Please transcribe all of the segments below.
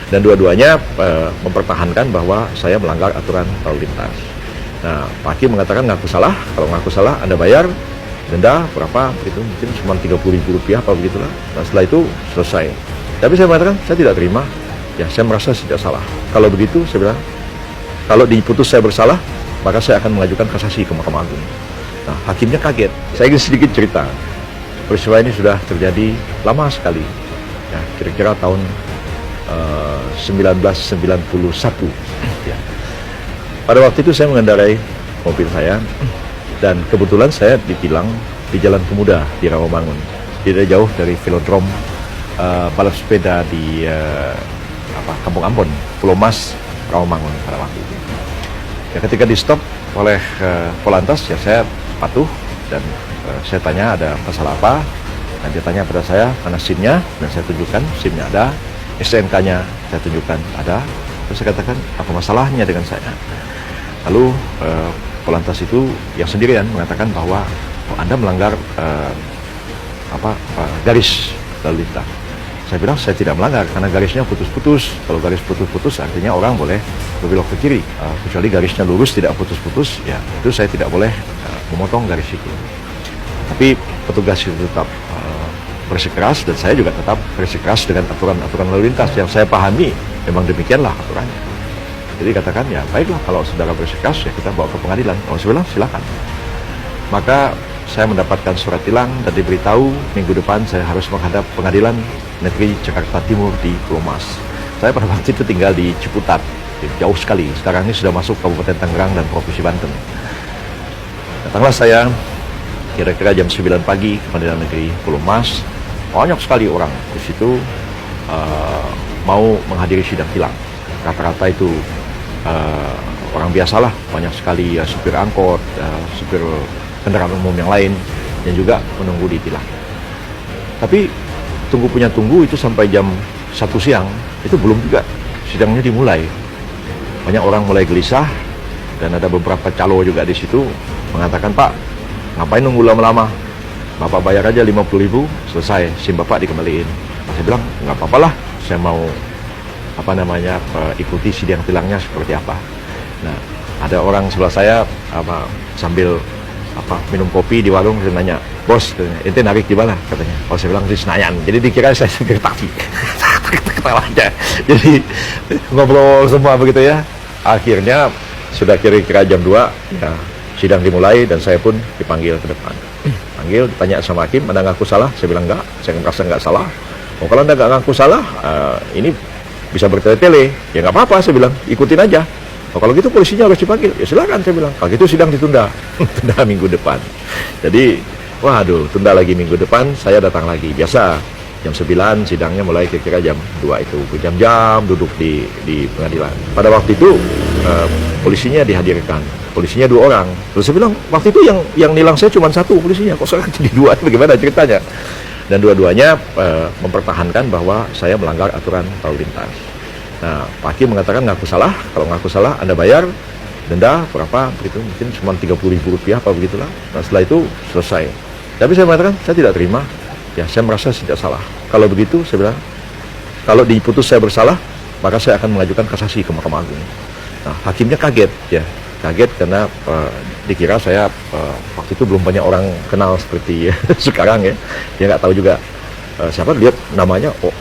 Dan dua-duanya mempertahankan bahwa saya melanggar aturan lalu lintas. Nah, Pak Hakim mengatakan ngaku salah, kalau ngaku salah Anda bayar denda berapa, begitu, mungkin cuma Rp30.000 apa begitulah. Nah, setelah itu selesai. Tapi saya mengatakan saya tidak terima, ya saya merasa tidak salah. Kalau begitu saya bilang, kalau diputus saya bersalah, maka saya akan mengajukan kasasi ke Mahkamah Agung. Nah, hakimnya kaget. Saya ingin sedikit cerita. Peristiwa ini sudah terjadi lama sekali, ya, kira-kira tahun 1991. Ya. Pada waktu itu saya mengendarai mobil saya, dan kebetulan saya ditilang di Jalan Pemuda di Rawamangun, tidak jauh dari velodrome balap sepeda di Kampung Ambon, Pulau Mas, Rawamangun pada waktu itu. Ya, ketika di stop oleh Polantas, ya saya patuh dan saya tanya ada masalah apa, dan dia tanya pada saya mana SIM-nya, dan saya tunjukkan SIM-nya ada, STNK-nya saya tunjukkan ada. Terus saya katakan apa masalahnya dengan saya. Lalu Polantas itu yang sendirian mengatakan bahwa Anda melanggar garis lalu lintas. Saya bilang saya tidak melanggar karena garisnya putus-putus. Kalau garis putus-putus artinya orang boleh berbelok ke kiri. Kecuali garisnya lurus tidak putus-putus, ya itu saya tidak boleh memotong garis itu. Tapi petugas itu tetap bersikeras, dan saya juga tetap bersikeras dengan aturan-aturan lalu lintas yang saya pahami. Memang demikianlah aturannya. Jadi katakan, ya baiklah kalau saudara bersikeras, ya kita bawa ke pengadilan. Kalau saya bilang silakan. Maka saya mendapatkan surat tilang dan diberitahu minggu depan saya harus menghadap Pengadilan Negeri Jakarta Timur di Pulau Mas. Saya pada waktu itu tinggal di Ciputat, jauh sekali. Sekarang ini sudah masuk Kabupaten Tangerang dan Provinsi Banten. Datanglah saya kira-kira jam 9 pagi ke Pengadilan Negeri Pulau Mas. Banyak sekali orang di situ mau menghadiri sidang tilang. Rata-rata itu orang biasalah, banyak sekali supir angkot, supir kendaraan umum yang lain, yang juga menunggu di tilang. Tapi tunggu itu sampai jam 1 siang, itu belum juga sidangnya dimulai. Banyak orang mulai gelisah, dan ada beberapa calo juga di situ mengatakan, Pak, ngapain nunggu lama-lama? Bapak bayar aja 50.000, selesai, SIM Bapak dikembaliin. Saya bilang, nggak apa-apalah, saya mau ikuti sidang tilangnya seperti apa. Nah, ada orang sebelah saya sambil minum kopi di warung, saya nanya, bos, ente narik di mana katanya. Oh, saya bilang di Senayan. Jadi dikira saya supir taksi. Ketawa aja. Jadi ngobrol semua begitu ya. Akhirnya sudah kira-kira jam 2, ya, sidang dimulai dan saya pun dipanggil ke depan. Panggil, ditanya sama hakim, Anda ngaku salah? Saya bilang enggak, saya merasa enggak salah. Oh, kalau Anda enggak ngaku salah, ini bisa bertele-tele. Ya nggak apa-apa, saya bilang, ikutin aja. Oh, kalau gitu polisinya harus dipanggil. Ya silakan, saya bilang. Kalau gitu sidang ditunda. Tunda minggu depan. Jadi, waduh, tunda lagi minggu depan, saya datang lagi. Biasa, jam 9 sidangnya mulai kira-kira jam 2 itu. Jam-jam duduk di pengadilan. Pada waktu itu, polisinya dihadirkan. Polisinya 2 orang. Terus saya bilang, waktu itu yang nilang saya cuma 1 polisinya. Kok sekarang jadi 2? Bagaimana ceritanya? Dan dua-duanya mempertahankan bahwa saya melanggar aturan lalu lintas. Nah, Pak Hakim mengatakan ngaku salah, kalau ngaku salah Anda bayar denda berapa, begitu, mungkin cuma Rp30.000 apa begitulah. Nah, setelah itu selesai. Tapi saya mengatakan saya tidak terima, ya saya merasa tidak salah. Kalau begitu saya bilang, kalau diputus saya bersalah, maka saya akan mengajukan kasasi ke Mahkamah Agung. Nah, hakimnya kaget, ya kaget karena dikira saya waktu itu belum banyak orang kenal seperti sekarang ya. Dia nggak tahu juga siapa, lihat namanya, oh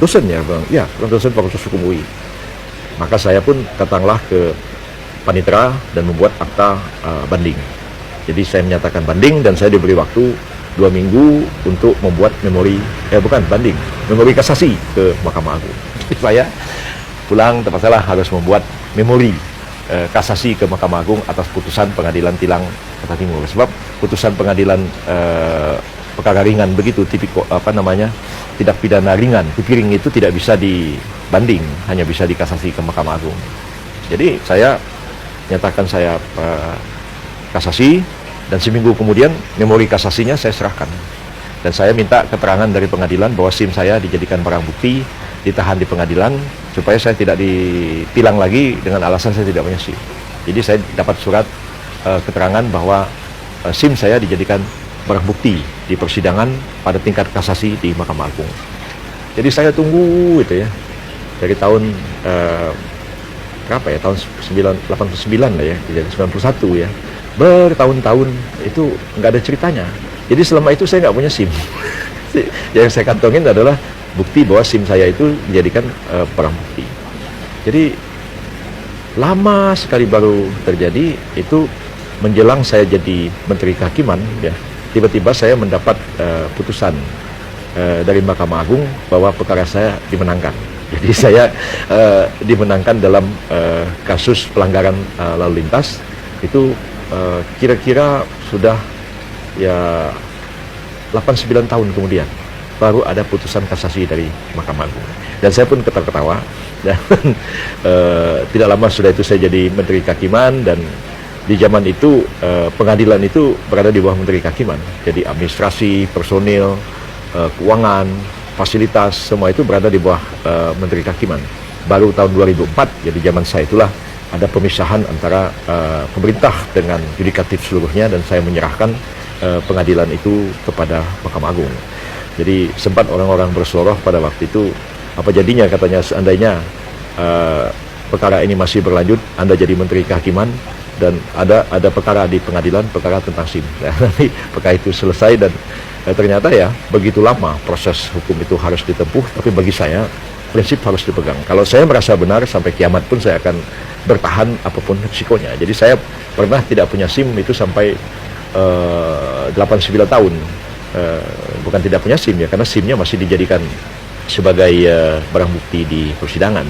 dosen ya, bang, ya dosen Fakultas Hukum UI. Maka saya pun datanglah ke Panitera dan membuat akta banding. Jadi saya menyatakan banding dan saya diberi waktu 2 minggu untuk membuat memori kasasi ke Mahkamah Agung. Jadi saya pulang terpaksalah harus membuat memori kasasi ke Mahkamah Agung atas putusan Pengadilan Tilang Jakarta Timur. Sebab putusan pengadilan perkara ringan begitu, tindak pidana ringan, pipiring itu tidak bisa dibanding, hanya bisa dikasasi ke Mahkamah Agung. Jadi saya nyatakan saya kasasi, dan seminggu kemudian memori kasasinya saya serahkan. Dan saya minta keterangan dari pengadilan bahwa SIM saya dijadikan barang bukti, ditahan di pengadilan, supaya saya tidak ditilang lagi dengan alasan saya tidak punya SIM. Jadi saya dapat surat keterangan bahwa SIM saya dijadikan barang bukti di persidangan pada tingkat kasasi di Mahkamah Agung. Jadi saya tunggu itu ya. dari tahun berapa ya, tahun 89 lah ya, jadi 91 ya, bertahun-tahun itu nggak ada ceritanya. Jadi selama itu saya nggak punya SIM. Yang saya kantongin adalah bukti bahwa SIM saya itu dijadikan barang bukti. Jadi lama sekali baru terjadi itu, menjelang saya jadi Menteri Kehakiman ya, tiba-tiba saya mendapat putusan dari Mahkamah Agung bahwa perkara saya dimenangkan. Jadi saya dimenangkan dalam kasus pelanggaran lalu lintas itu kira-kira sudah ya 8-9 tahun kemudian baru ada putusan kasasi dari Mahkamah Agung. Dan saya pun ketawa-ketawa dan tidak lama sudah itu saya jadi Menteri Kehakiman, dan di zaman itu pengadilan itu berada di bawah Menteri Kehakiman. Jadi administrasi, personil, keuangan, fasilitas, semua itu berada di bawah Menteri Kehakiman. Baru tahun 2004, jadi zaman saya itulah ada pemisahan antara pemerintah dengan yudikatif seluruhnya, dan saya menyerahkan pengadilan itu kepada Mahkamah Agung. Jadi sempat orang-orang berseloroh pada waktu itu, apa jadinya katanya seandainya perkara ini masih berlanjut, Anda jadi Menteri Kehakiman dan ada perkara di pengadilan, perkara tentang SIM. Nah, nanti perkara itu selesai, dan ternyata ya begitu lama proses hukum itu harus ditempuh, tapi bagi saya prinsip harus dipegang. Kalau saya merasa benar, sampai kiamat pun saya akan bertahan apapun risikonya. Jadi saya pernah tidak punya SIM itu sampai 8-9 tahun. Bukan tidak punya SIM ya, karena SIM-nya masih dijadikan sebagai barang bukti di persidangan.